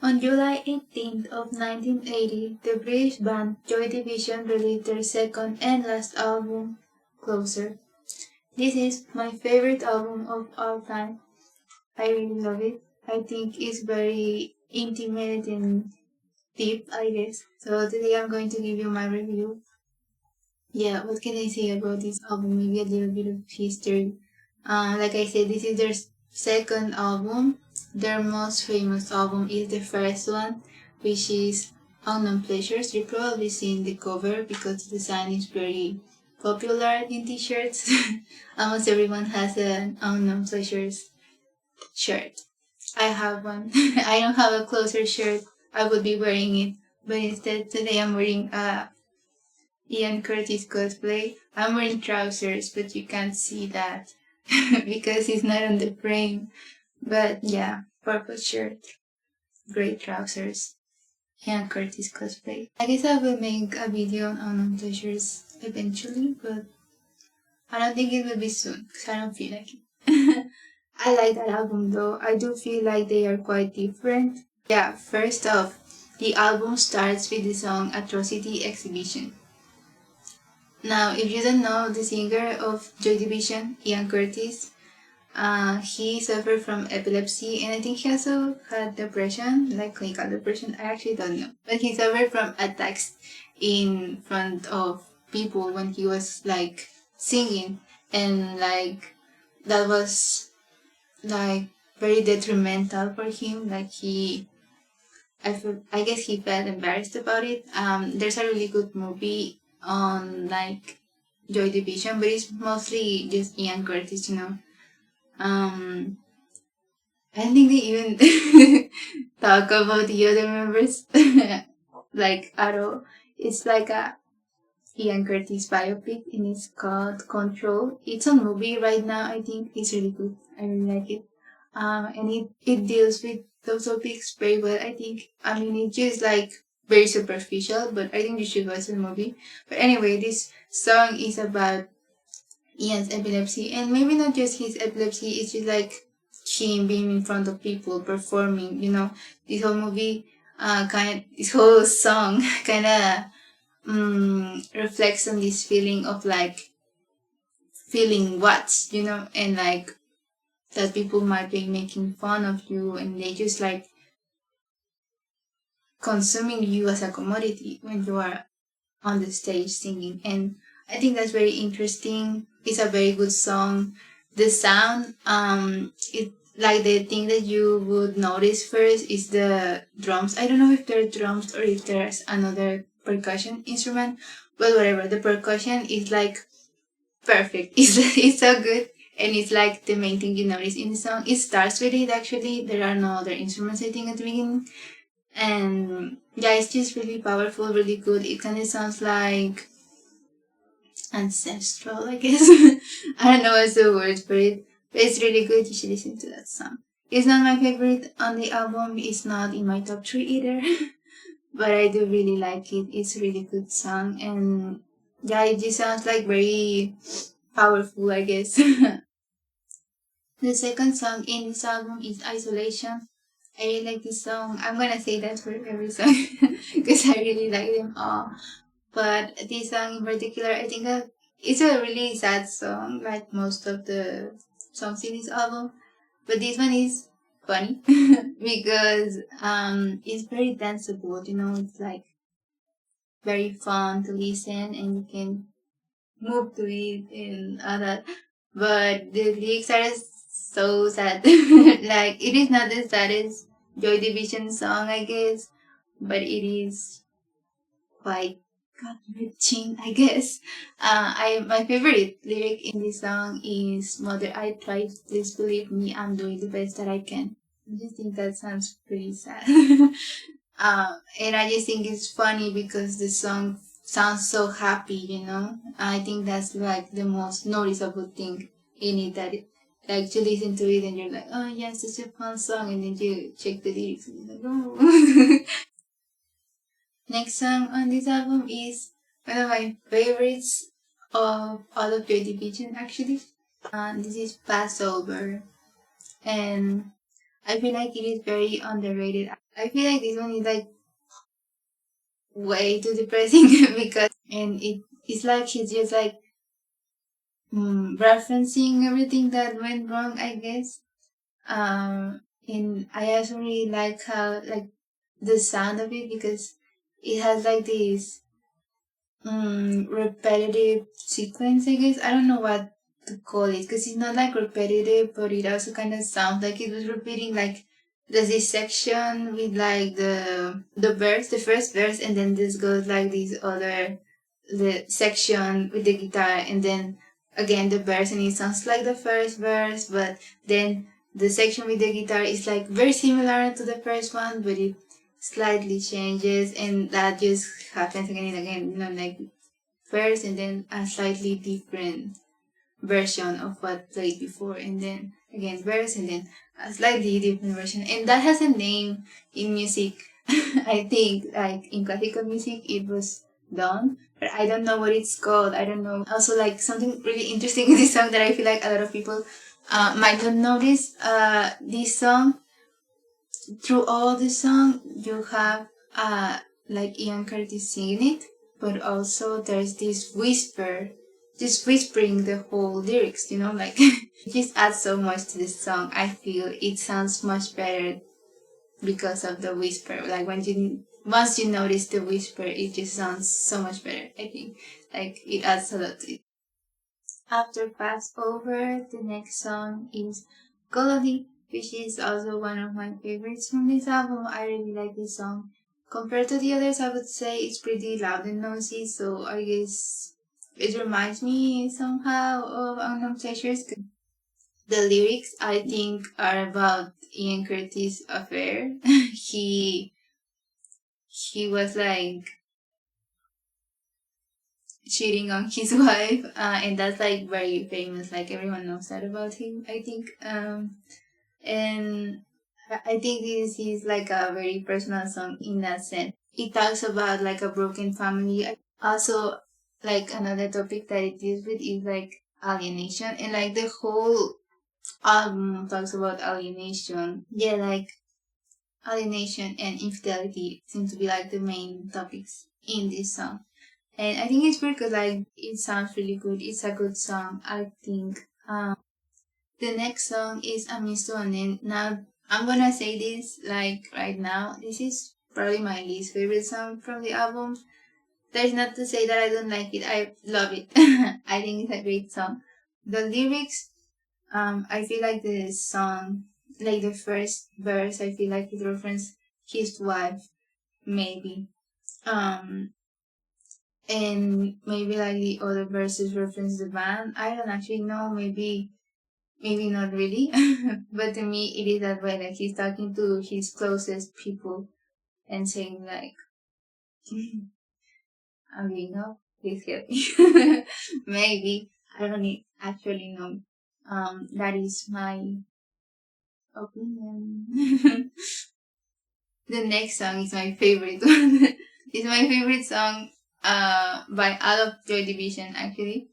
On July 18th of 1980, the British band Joy Division released their second and last album, Closer. This is my favorite album of all time. I really love it. I think it's very intimate and deep, I guess. So today I'm going to give you my review. Yeah, what can I say about this album? Maybe a little bit of history. Like I said, this is their second album. Their most famous album is the first one, which is Unknown Pleasures. You've probably seen the cover because the design is very popular in t-shirts. Almost everyone has an Unknown Pleasures shirt. I have one. I don't have a Closer shirt. I would be wearing it, but instead today I'm wearing a Ian Curtis cosplay. I'm wearing trousers, but you can't see that because it's not on the frame. But yeah, purple shirt, gray trousers, Ian Curtis cosplay. I guess I will make a video on pleasures eventually, but I don't think it will be soon because I don't feel like it. I like that album though. I do feel like they are quite different. Yeah, first off, the album starts with the song Atrocity Exhibition. Now, if you don't know the singer of Joy Division, Ian Curtis, he suffered from epilepsy and I think he also had depression, like clinical depression. I actually don't know. But he suffered from attacks in front of people when he was like singing, and like that was like very detrimental for him. Like I guess he felt embarrassed about it. There's a really good movie on like Joy Division, but it's mostly just Ian Curtis, you know. I don't think they even talk about the other members like at all. It's like a Ian Curtis biopic and it's called Control. It's on movie right now. I think it's really good. I really like it. And it deals with those topics very well. I mean, it's just like very superficial, but I think you should watch the movie. But anyway, this song is about Ian's epilepsy, and maybe not just his epilepsy, it's just like him being in front of people performing, you know. This whole movie, this whole song kind of reflects on this feeling of like feeling what, you know, and like that people might be making fun of you and they just like consuming you as a commodity when you are on the stage singing. And I think that's very interesting. It's a very good song. The sound, it like the thing that you would notice first is the drums. I don't know if they're drums or if there's another percussion instrument, but whatever. The percussion is like perfect. It's so good, and it's like the main thing you notice in the song. It starts with it actually. There are no other instruments I think at the beginning, and yeah, it's just really powerful, really good. It kind of sounds like ancestral, I guess. I don't know what's the word for it, but it's really good. You should listen to that song. It's not my favorite on the album. It's not in my top 3 either, but I do really like it. It's a really good song, and yeah, it just sounds like very powerful, I guess. The second song in this album is Isolation. I really like this song. I'm gonna say that for every song because I really like them all. But this song in particular, I think it's a really sad song, like most of the songs in this album. But this one is funny because it's very danceable. You know, it's like very fun to listen, and you can move to it and all that. But the lyrics are so sad. Like it is not the saddest Joy Division song, I guess, but it is quite gut-wrenching, I guess. I My favorite lyric in this song is "Mother, I tried. Please believe me. I'm doing the best that I can." I just think that sounds pretty sad. And I just think it's funny because the song sounds so happy, you know. I think that's like the most noticeable thing in it, that it, like to listen to it and you're like, oh yes, it's a fun song, and then you check the lyrics and you're like, oh. Next song on this album is one of my favorites of all of Joy Division actually. This is Passover, and I feel like it is very underrated. I feel like this one is like way too depressing because and it's like he's just like referencing everything that went wrong, I guess. And I also really like how like the sound of it because it has like this repetitive sequence, I guess. I don't know what to call it because it's not like repetitive, but it also kind of sounds like it was repeating. Like there's this section with like the verse, the first verse, and then this goes like this other the section with the guitar, and then again the verse, and it sounds like the first verse, but then the section with the guitar is like very similar to the first one, but it slightly changes, and that just happens again and again, like first and then a slightly different version of what played before, and then again verse and then a slightly different version, and that has a name in music. I think like in classical music it was done, but I don't know what it's called. I don't know. Also, like something really interesting in this song that I feel like a lot of people might not notice. This song, through all the song, you have like Ian Curtis singing it, but also there's this whisper, just whispering the whole lyrics. Like it just adds so much to the song. I feel it sounds much better because of the whisper. Like once you notice the whisper, it just sounds so much better. I think like it adds a lot to it. After Fast Over, the next song is Golody, which is also one of my favorites from this album. I really like this song. Compared to the others, I would say it's pretty loud and noisy, so I guess it reminds me somehow of Unknown Pleasures. The lyrics, I think, are about Ian Curtis' affair. he was like cheating on his wife, and that's like very famous. Like everyone knows that about him, I think. And I think this is like a very personal song in that sense. It talks about like a broken family. Also, like another topic that it deals with is like alienation, and like the whole album talks about alienation. Yeah, like alienation and infidelity seem to be like the main topics in this song. And I think it's pretty good. Like it sounds really good. It's a good song, I think. The next song is A Means to an End. Now I'm gonna say this like right now. This is probably my least favorite song from the album. That is not to say that I don't like it. I love it. I think it's a great song. The lyrics, I feel like the song, like the first verse, I feel like it references his wife, maybe. Um, and maybe like the other verses reference the band. I don't actually know. Maybe not really. But to me, it is that way. Like he's talking to his closest people and saying like, "I mean, no, please help me." Maybe I don't actually know. That is my opinion. The next song is my favorite one. It's my favorite song by Out of Joy Division, actually.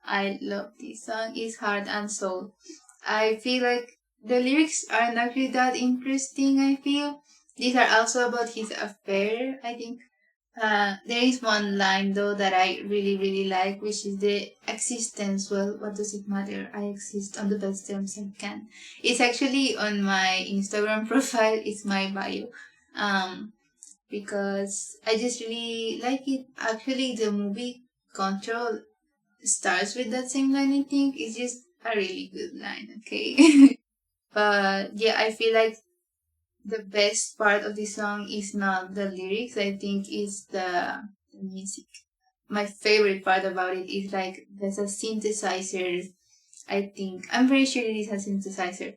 I love this song. It's Heart and Soul. I feel like the lyrics aren't actually that interesting, I feel. These are also about his affair, I think. There is one line though that I really, really like, which is the existence. Well, what does it matter? I exist on the best terms I can. It's actually on my Instagram profile. It's my bio. Um, because I just really like it. Actually, the movie Control starts with that same line, I think. It's just a really good line, okay? But yeah, I feel like the best part of the song is not the lyrics, I think is the music. My favorite part about it is like there's a synthesizer, I think. I'm pretty sure it is a synthesizer.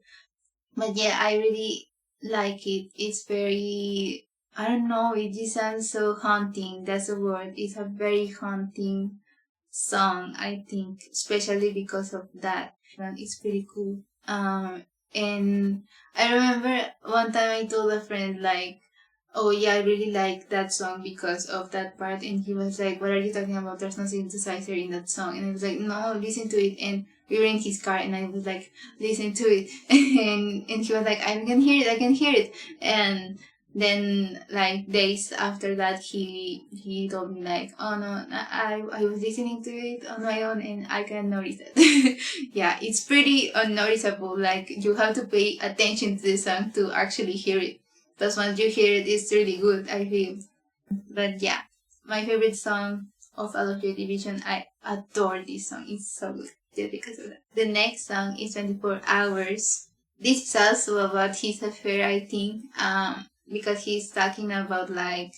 But yeah, I really like it. It's very, I don't know, it just sounds so haunting. That's the word. It's a very haunting song, I think, especially because of that. And it's pretty cool. And I remember one time I told a friend like, "Oh yeah, I really like that song because of that part," and he was like, "What are you talking about? There's no synthesizer in that song." And I was like, "No, listen to it." And we were in his car, and I was like, "Listen to it," and he was like, "I can hear it, I can hear it," and Then like days after that, he told me like, oh no, I was listening to it on my own and I can notice it. Yeah, it's pretty unnoticeable. Like you have to pay attention to the song to actually hear it. But once you hear it, it's really good, I feel. But yeah, my favorite song of All of Your Division, I adore this song. It's so good just because of that. The next song is 24 Hours. This is also about his affair, I think, because he's talking about like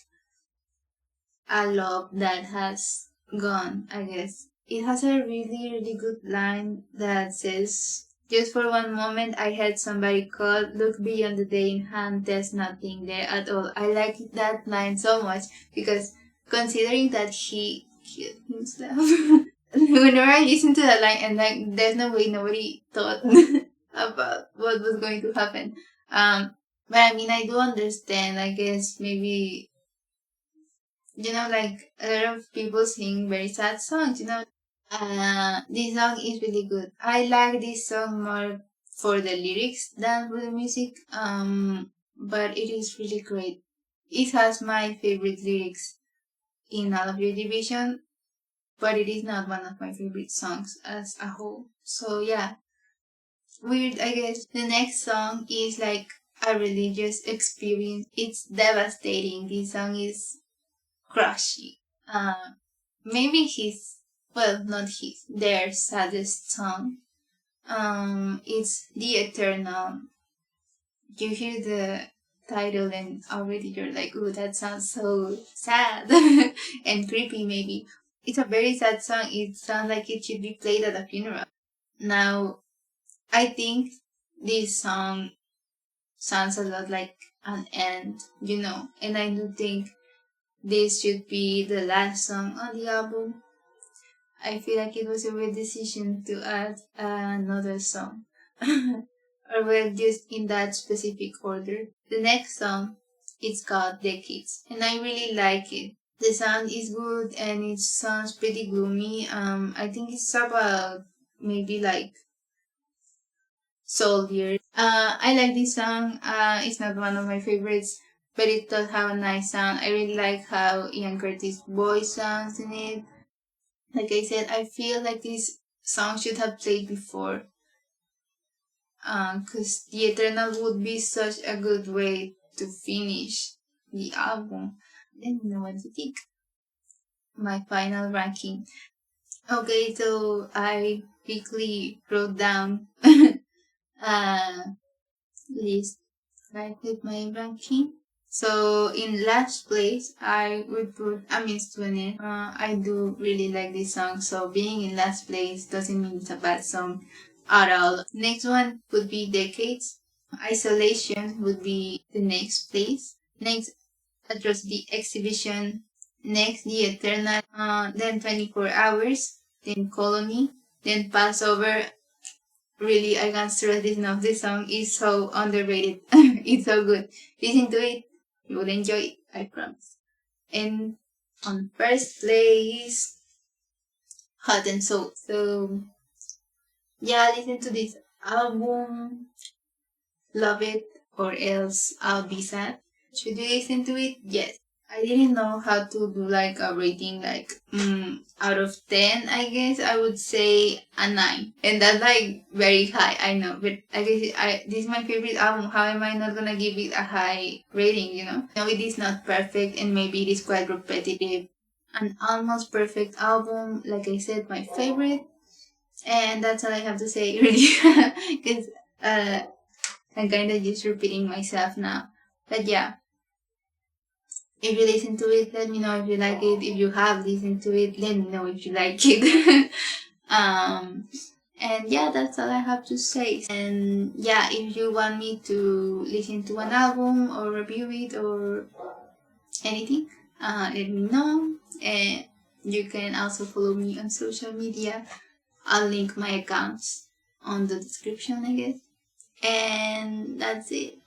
a love that has gone, I guess. It has a really, really good line that says, just for one moment I had somebody call, look beyond the day in hand, there's nothing there at all. I like that line so much because considering that he killed himself, whenever I listen to that line and like there's no way nobody thought about what was going to happen. But I mean, I do understand, I guess maybe, like a lot of people sing very sad songs. This song is really good. I like this song more for the lyrics than for the music. But it is really great. It has my favorite lyrics in All of Your Division, but it is not one of my favorite songs as a whole. So yeah, weird, I guess. The next song is like a religious experience. It's devastating. This song is crushy. Maybe not his, their saddest song. It's The Eternal. You hear the title and already you're like, ooh, that sounds so sad and creepy maybe. It's a very sad song. It sounds like it should be played at a funeral. Now, I think this song sounds a lot like an end, and I do think this should be the last song on the album. I feel like it was a weird decision to add another song. Or well, just in that specific order. The next song is called Decades, and I really like it. The sound is good and it sounds pretty gloomy. I think it's about maybe like soldiers. I like this song. It's not one of my favorites, but it does have a nice sound. I really like how Ian Curtis' voice sounds in it. Like I said, I feel like this song should have played before. Because The Eternal would be such a good way to finish the album. Let me know what you think. My final ranking. Okay, so I quickly wrote down a list like with my ranking. So in last place, I would put Amistune. I do really like this song, so being in last place doesn't mean it's a bad song at all. Next one would be Decades. Isolation would be the next place. Next, Atrocity Exhibition. Next, The Eternal. Then 24 Hours. Then Colony. Then Passover. Really, I can't stress this enough. This song is so underrated. It's so good. Listen to it. You will enjoy it. I promise. And on first place, Hot and Soul. So, yeah, listen to this album. Love it, or else I'll be sad. Should you listen to it? Yes. I didn't know how to do like a rating like out of 10. I guess I would say a 9, and that's like very high, I know, but I guess this is my favorite album. How am I not gonna give it a high rating? No, it is not perfect and maybe it is quite repetitive. An almost perfect album, like I said, my favorite, and that's all I have to say really, because I'm kind of just repeating myself now. But yeah, if you listen to it, let me know if you like it. If you have listened to it, let me know if you like it. And yeah, that's all I have to say. And yeah, if you want me to listen to an album or review it or anything, let me know. And you can also follow me on social media. I'll link my accounts on the description, I guess. And that's it.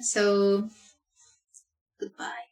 So, goodbye.